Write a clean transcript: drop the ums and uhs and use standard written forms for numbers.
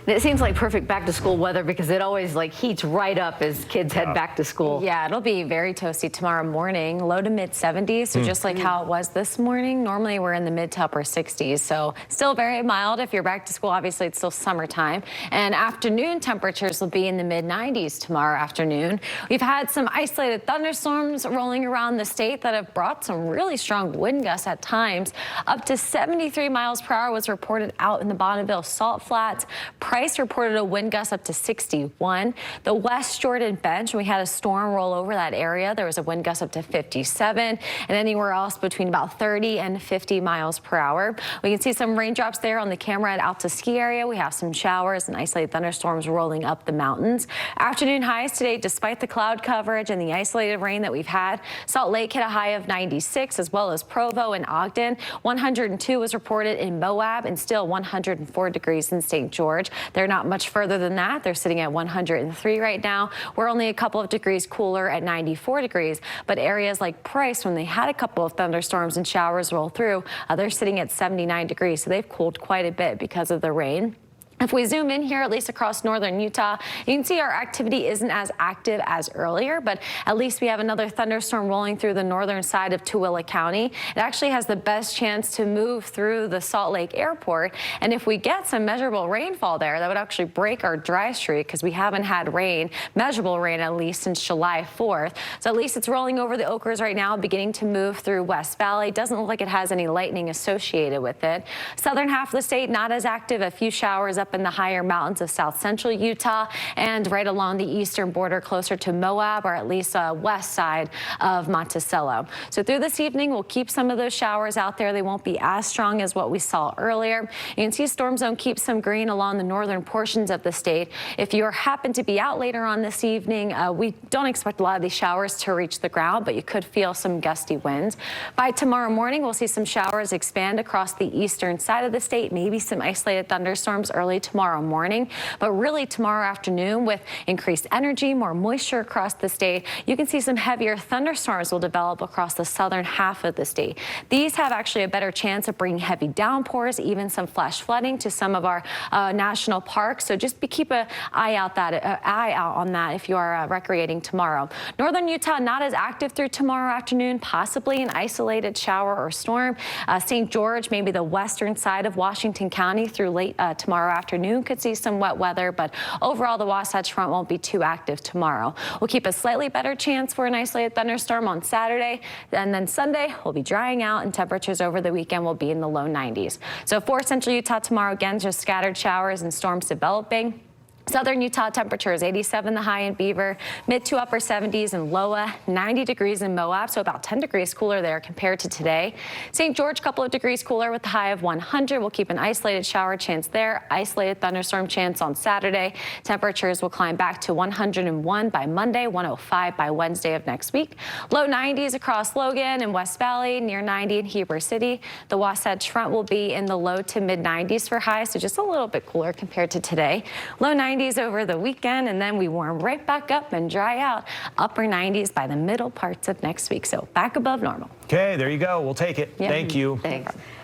It seems like perfect back-to-school weather because it always heats right up as kids head back to school. Yeah, it'll be very toasty tomorrow morning, low to mid 70s, so just like how it was this morning. Normally we're in the mid to upper 60s, so still very mild. If you're back to school, obviously it's still summertime. And afternoon temperatures will be in the mid 90s tomorrow afternoon. We've had some isolated thunderstorms rolling around the state that have brought some really strong wind gusts at times. Up to 73 miles per hour was reported out in the Bonneville Salt Flats. Price reported a wind gust up to 61. The West Jordan Bench, we had a storm roll over that area. There was a wind gust up to 57, and anywhere else between about 30 and 50 miles per hour. We can see some raindrops there on the camera at Alta Ski area. We have some showers and isolated thunderstorms rolling up the mountains. Afternoon highs today, despite the cloud coverage and the isolated rain that we've had. Salt Lake hit a high of 96, as well as Provo and Ogden. 102 was reported in Moab, and still 104 degrees in St. George. They're not much further than that. They're sitting at 103 right now. We're only a couple of degrees cooler at 94 degrees, but areas like Price, when they had a couple of thunderstorms and showers roll through, they're sitting at 79 degrees, so they've cooled quite a bit because of the rain. If we zoom in here, at least across northern Utah, you can see our activity isn't as active as earlier, but at least we have another thunderstorm rolling through the northern side of Tooele County. It actually has the best chance to move through the Salt Lake Airport. And if we get some measurable rainfall there, that would actually break our dry streak because we haven't had rain, measurable rain at least, since July 4th. So at least it's rolling over the Oakers right now, beginning to move through West Valley. Doesn't look like it has any lightning associated with it. Southern half of the state, not as active. A few showers up in the higher mountains of south central Utah and right along the eastern border closer to Moab, or at least west side of Monticello. So through this evening, we'll keep some of those showers out there. They won't be as strong as what we saw earlier. You can see storm zone keeps some green along the northern portions of the state. If you happen to be out later on this evening, we don't expect a lot of these showers to reach the ground, but you could feel some gusty winds. By tomorrow morning, we'll see some showers expand across the eastern side of the state, maybe some isolated thunderstorms early tomorrow morning, but really tomorrow afternoon, with increased energy, more moisture across the state, you can see some heavier thunderstorms will develop across the southern half of the state. These have actually a better chance of bringing heavy downpours, even some flash flooding to some of our national parks. So just keep an eye out on that if you are recreating tomorrow. Northern Utah not as active through tomorrow afternoon, possibly an isolated shower or storm. St. George, maybe the western side of Washington County through late tomorrow afternoon could see some wet weather, but overall the Wasatch Front won't be too active tomorrow. We'll keep a slightly better chance for an isolated thunderstorm on Saturday, and then Sunday we'll be drying out and temperatures over the weekend will be in the low 90s. So for central Utah tomorrow, again, just scattered showers and storms developing. Southern Utah temperatures 87 the high in Beaver, mid to upper 70s in Loa, 90 degrees in Moab, so about 10 degrees cooler there compared to today. St. George, couple of degrees cooler with a high of 100. We'll keep an isolated shower chance there, isolated thunderstorm chance on Saturday. Temperatures will climb back to 101 by Monday, 105 by Wednesday of next week. Low 90s across Logan and West Valley, near 90 in Heber City. The Wasatch Front will be in the low to mid 90s for highs, so just a little bit cooler compared to today. Low 90s over the weekend, and then we warm right back up and dry out. Upper 90s by the middle parts of next week, so back above normal. Okay, there you go. We'll take it. Yeah. Thank you. Thanks.